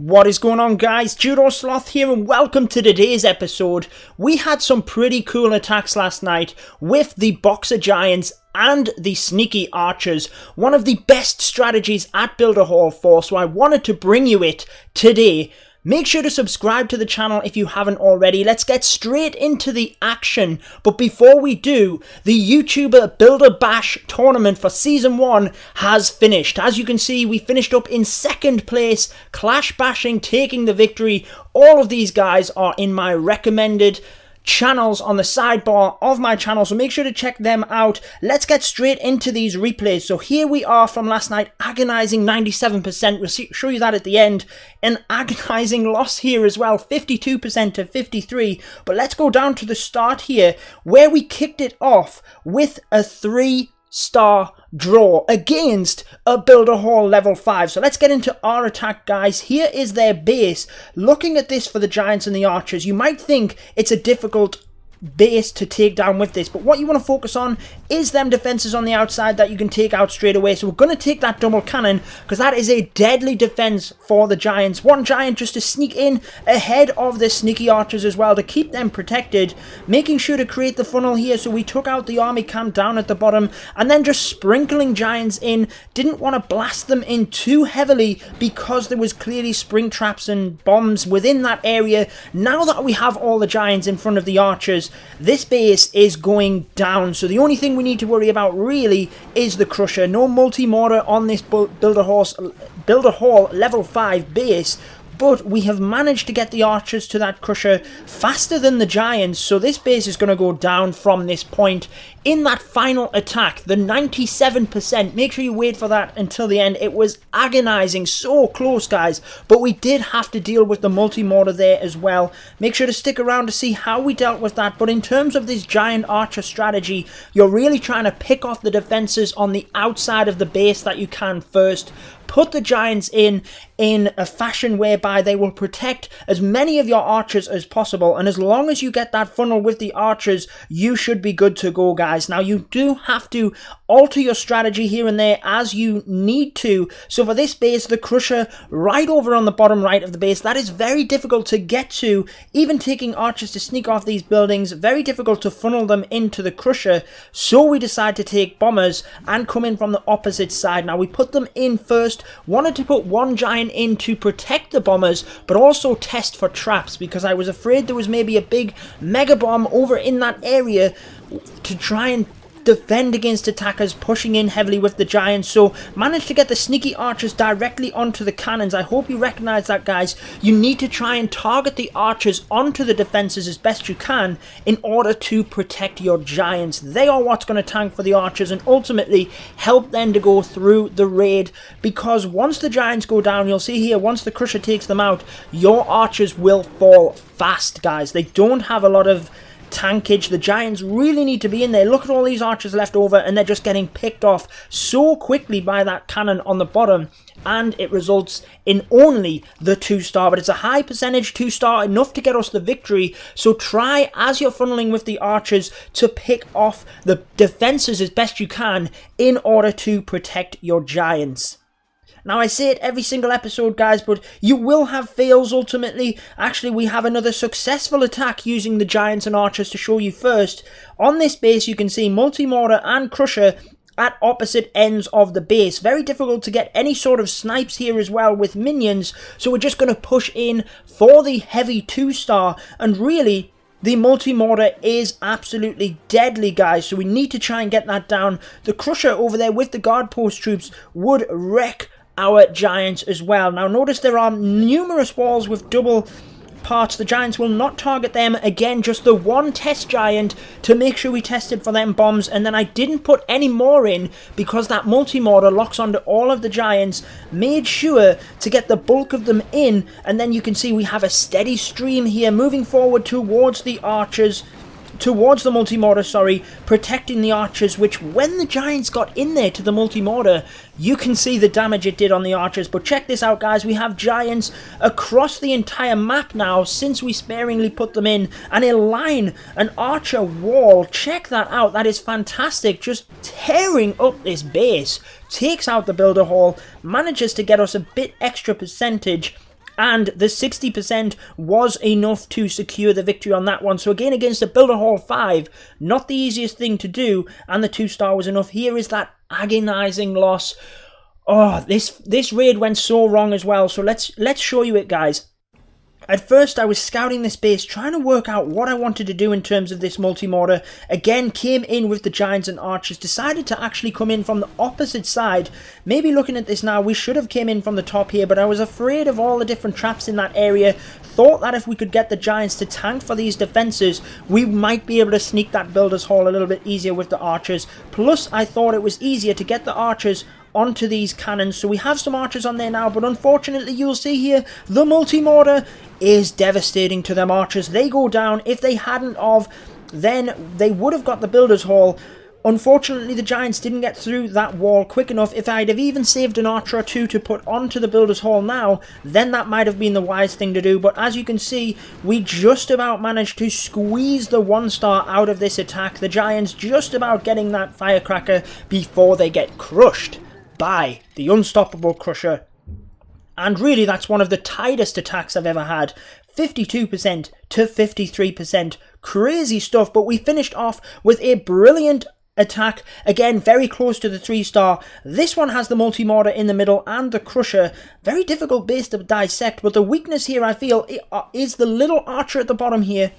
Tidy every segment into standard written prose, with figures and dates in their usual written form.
What is going on, guys? Judo Sloth here and welcome to today's episode. We had some pretty cool attacks last night with the Boxer Giants and the Sneaky Archers. One of the best strategies at Builder Hall 4, so I wanted to bring you it today. Make sure to subscribe to the channel if you haven't already. Let's get straight into the action. But before we do, the YouTuber Builder Bash tournament for Season 1 has finished. As you can see, we finished up in second place, Clash Bashing taking the victory. All of these guys are in my recommended channels on the sidebar of my channel, so make sure to check them out. Let's get straight into these replays. So here we are from last night, agonizing 97%. We'll show you that at the end. An agonizing loss here as well, 52% to 53. But let's go down to the start here, where we kicked it off with a 3-star draw against a Builder Hall level 5. So let's get into our attack, guys. Here is their base. Looking at this for the Giants and the Archers, you might think it's a difficult base to take down with this, but what you want to focus on is them defenses on the outside that you can take out straight away. So we're going to take that double cannon because that is a deadly defense for the Giants. One Giant just to sneak in ahead of the Sneaky Archers as well to keep them protected, making sure to create the funnel here. So we took out the army camp down at the bottom and then just sprinkling Giants in. Didn't want to blast them in too heavily because there was clearly spring traps and bombs within that area. Now that we have all the Giants in front of the Archers, this base is going down, so the only thing we need to worry about really is the Crusher. No multi-mortar on this Builder Hall level 5 base, but we have managed to get the Archers to that Crusher faster than the Giants, so this base is going to go down from this point. In that final attack, the 97%, make sure you wait for that until the end. It was agonizing, so close, guys, but we did have to deal with the multi-mortar there as well. Make sure to stick around to see how we dealt with that. But in terms of this Giant Archer strategy, you're really trying to pick off the defenses on the outside of the base that you can first. Put the Giants in a fashion whereby they will protect as many of your Archers as possible, and as long as you get that funnel with the Archers, you should be good to go, guys. Now, you do have to alter your strategy here and there as you need to. So for this base, the Crusher right over on the bottom right of the base, that is very difficult to get to. Even taking Archers to sneak off these buildings, very difficult to funnel them into the Crusher. So we decide to take Bombers and come in from the opposite side. Now, we put them in first. Wanted to put one Giant in to protect the Bombers, but also test for traps because I was afraid there was maybe a big Mega Bomb over in that area to try and defend against attackers pushing in heavily with the Giants. So managed to get the Sneaky Archers directly onto the cannons. I hope you recognize that, guys. You need to try and target the Archers onto the defenses as best you can in order to protect your Giants. They are what's going to tank for the Archers and ultimately help them to go through the raid, because once the Giants go down, you'll see here, once the Crusher takes them out, your Archers will fall fast, guys. They don't have a lot of tankage. The Giants really need to be in there. Look at all these Archers left over and they're just getting picked off so quickly by that cannon on the bottom, and it results in only the 2-star, but it's a high percentage 2-star, enough to get us the victory. So try, as you're funneling with the Archers, to pick off the defenses as best you can in order to protect your Giants. Now, I say it every single episode, guys, but you will have fails ultimately. Actually, we have another successful attack using the Giants and Archers to show you first. On this base, you can see multi-mortar and Crusher at opposite ends of the base. Very difficult to get any sort of snipes here as well with minions, so we're just going to push in for the heavy 2-star, and really, the multi-mortar is absolutely deadly, guys, so we need to try and get that down. The Crusher over there with the guard post troops would wreck our Giants as well. Now, notice there are numerous walls with double parts. The Giants will not target them. Again, just the one test Giant to make sure we tested for them bombs, and then I didn't put any more in because that multi-mortar locks onto all of the Giants. Made sure to get the bulk of them in, and then you can see we have a steady stream here moving forward towards the Archers. Towards the multi-mortar, sorry, protecting the Archers, which when the Giants got in there to the multi-mortar, you can see the damage it did on the Archers. But check this out, guys, we have Giants across the entire map now since we sparingly put them in, and a line, an Archer wall. Check that out, that is fantastic, just tearing up this base, takes out the Builder Hall, manages to get us a bit extra percentage, and the 60% was enough to secure the victory on that one. So again, against a Builder Hall 5, not the easiest thing to do, and the 2-star was enough. Here is that agonizing loss. Oh, this raid went so wrong as well, so let's show you it, guys. At first, I was scouting this base, trying to work out what I wanted to do in terms of this multi-mortar. Again, came in with the Giants and Archers, decided to actually come in from the opposite side. Maybe looking at this now, we should have came in from the top here, but I was afraid of all the different traps in that area. Thought that if we could get the Giants to tank for these defenses, we might be able to sneak that Builder's Hall a little bit easier with the Archers. Plus, I thought it was easier to get the Archers onto these cannons. So we have some Archers on there now, but unfortunately you'll see here the multi-mortar is devastating to them Archers. They go down. If they hadn't of, then they would have got the Builder's Hall. Unfortunately, the Giants didn't get through that wall quick enough. If I'd have even saved an Archer or two to put onto the Builder's Hall now, then that might have been the wise thing to do. But as you can see, we just about managed to squeeze the 1-star out of this attack. The Giants just about getting that firecracker before they get crushed by the Unstoppable Crusher. And really, that's one of the tightest attacks I've ever had. 52% to 53%. Crazy stuff, but we finished off with a brilliant attack. Again, very close to the 3-star. This one has the multi-mortar in the middle and the Crusher. Very difficult base to dissect, but the weakness here, I feel, is the little Archer at the bottom here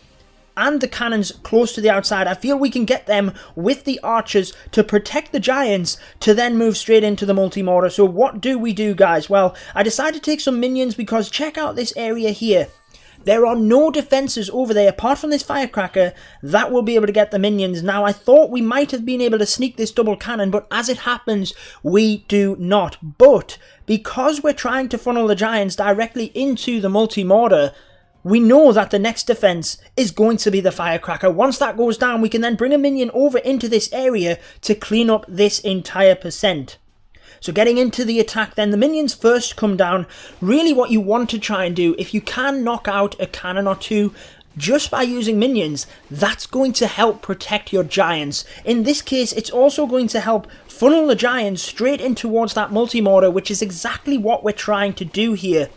and the cannons close to the outside. I feel we can get them with the Archers to protect the Giants to then move straight into the multi-mortar. So what do we do, guys? Well, I decided to take some minions because check out this area here. There are no defenses over there apart from this firecracker that will be able to get the minions. Now, I thought we might have been able to sneak this double cannon, but as it happens, we do not. But because we're trying to funnel the Giants directly into the multi-mortar, we know that the next defense is going to be the firecracker. Once that goes down, we can then bring a minion over into this area to clean up this entire percent. So getting into the attack then, the minions first come down. Really what you want to try and do, if you can knock out a cannon or two just by using minions, that's going to help protect your Giants. In this case, it's also going to help funnel the Giants straight in towards that multi-mortar, which is exactly what we're trying to do here.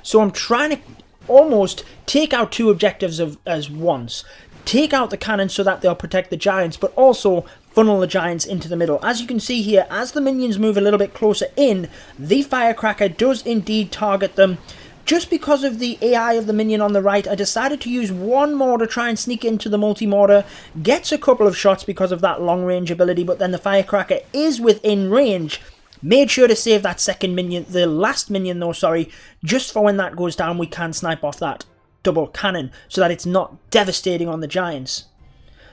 So I'm trying to almost take out two objectives as once. Take out the cannons so that they'll protect the Giants, but also funnel the Giants into the middle. As you can see here, as the minions move a little bit closer in, the firecracker does indeed target them. Just because of the AI of the minion on the right, I decided to use one more to try and sneak into the multi-mortar. Gets a couple of shots because of that long range ability, but then the firecracker is within range. Made sure to save that second minion, the last minion though, sorry, just for when that goes down we can snipe off that double cannon so that it's not devastating on the Giants.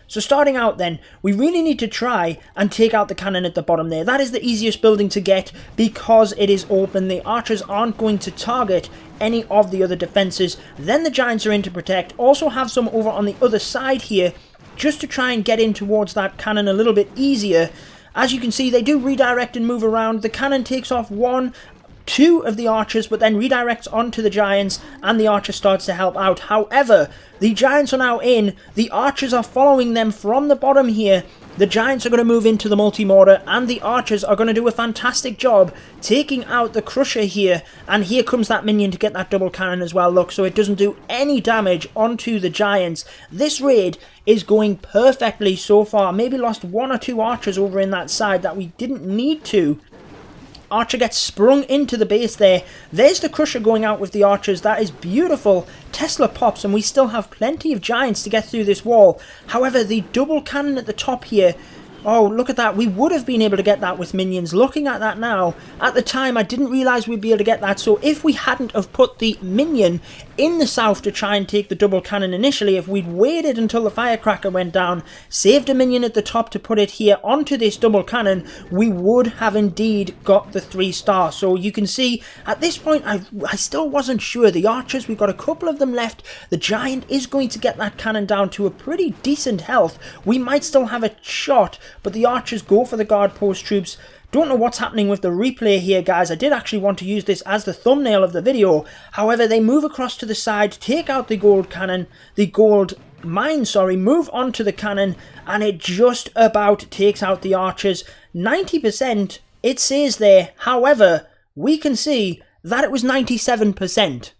So starting out then, we really need to try and take out the cannon at the bottom there. That is the easiest building to get because it is open. The Archers aren't going to target any of the other defenses. Then the Giants are in to protect. Also have some over on the other side here just to try and get in towards that cannon a little bit easier. As you can see, they do redirect and move around. The cannon takes off two of the Archers, but then redirects onto the Giants, and the Archer starts to help out. However, the Giants are now in. The Archers are following them from the bottom here. The Giants are going to move into the multi-mortar, and the Archers are going to do a fantastic job taking out the Crusher here. And here comes that minion to get that double cannon as well, look, so it doesn't do any damage onto the Giants. This raid is going perfectly so far. Maybe lost one or two Archers over in that side that we didn't need to. Archer gets sprung into the base there. There's the Crusher going out with the Archers. That is beautiful. Tesla pops and we still have plenty of Giants to get through this wall. However, the double cannon at the top here, oh, look at that. We would have been able to get that with minions. Looking at that now, at the time I didn't realise we'd be able to get that. So if we hadn't have put the minion in the south to try and take the double cannon initially, if we'd waited until the firecracker went down, saved a minion at the top to put it here onto this double cannon, we would have indeed got the 3-star. So you can see at this point I still wasn't sure. The Archers, we've got a couple of them left. The Giant is going to get that cannon down to a pretty decent health. We might still have a shot, but the Archers go for the guard post troops. Don't know what's happening with the replay here, guys. I did actually want to use this as the thumbnail of the video. However, they move across to the side, take out the gold cannon, the gold mine, sorry, move onto the cannon, and it just about takes out the Archers. 90%, it says there. However, we can see that it was 97%.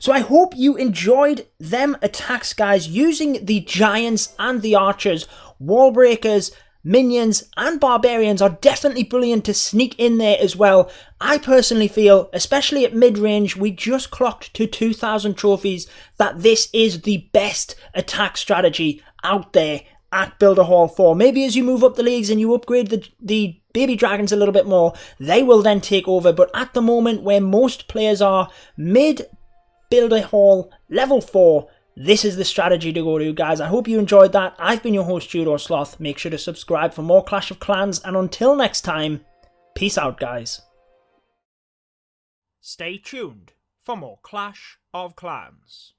So I hope you enjoyed them attacks, guys, using the giants and the archers. Wall breakers, minions and barbarians are definitely brilliant to sneak in there as well. I personally feel, especially at mid-range, we just clocked to 2,000 trophies, that this is the best attack strategy out there at Builder Hall 4. Maybe as you move up the leagues and you upgrade the baby dragons a little bit more, they will then take over. But at the moment, where most players are mid Builder Hall level 4, this is the strategy to go to, guys. I hope you enjoyed that. I've been your host, Judo Sloth. Make sure to subscribe for more Clash of Clans, and until next time, peace out, guys. Stay tuned for more Clash of Clans.